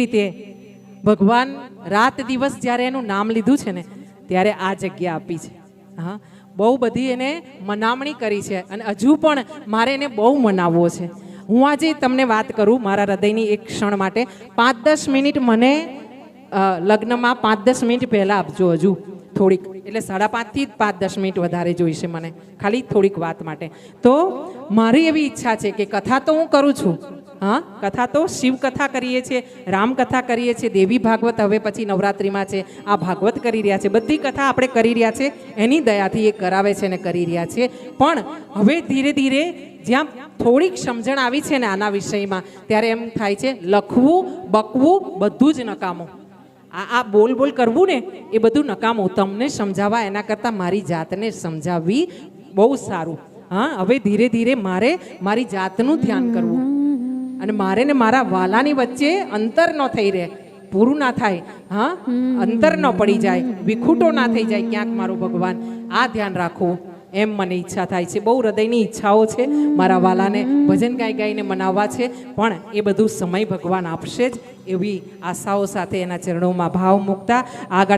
રીતે ભગવાન રાત દિવસ જ્યારે એનું નામ લીધું છે ને ત્યારે આ જગ્યા આપી છે. હા, બહુ બધી એને મનામણી કરી છે અને હજુ પણ મારે એને બહુ મનાવવો છે. હું આજે તમને વાત કરું મારા હૃદયની એક ક્ષણ માટે. 5-10 મિનિટ મને લગ્નમાં 5-10 મિનિટ પહેલાં આપજો, હજુ થોડીક, એટલે 5:30 થી 5-10 મિનિટ વધારે જોઈશે મને, ખાલી થોડીક વાત માટે. તો મારી એવી ઈચ્છા છે કે કથા તો હું કરું છું, હા, કથા તો શિવ કથા કરીએ છીએ, રામકથા કરીએ છીએ, દેવી ભાગવત હવે પછી નવરાત્રિમાં છે, આ ભાગવત કરી રહ્યા છે, બધી કથા આપણે કરી રહ્યા છે, એની દયાથી એ કરાવે છે ને કરી રહ્યા છે. પણ હવે ધીરે ધીરે જ્યાં થોડીક સમજણ આવી છે ને આના વિષયમાં, ત્યારે એમ થાય છે લખવું બકવું બધું જ નકામું. આ બોલ બોલ કરવું ને એ બધું નકામું. તમને સમજાવવા એના કરતાં મારી જાતને સમજાવવી બહુ સારું. હા, હવે ધીરે ધીરે મારે મારી જાતનું ધ્યાન કરવું અને મારે ને મારા વાલાની વચ્ચે અંતર ન થઈ રહે, પૂરું ના થાય, હા, અંતર ન પડી જાય, વિખૂટો ના થઈ જાય ક્યાંક મારો ભગવાન, આ ધ્યાન રાખવું એમ મને ઈચ્છા થાય છે. બહુ હૃદયની ઈચ્છાઓ છે મારા વાલાને ભજન ગાઈ ગાઈને મનાવવા છે, પણ એ બધું સમય ભગવાન આપશે જ એવી આશાઓ સાથે એના ચરણોમાં ભાવ મૂકતા આગળ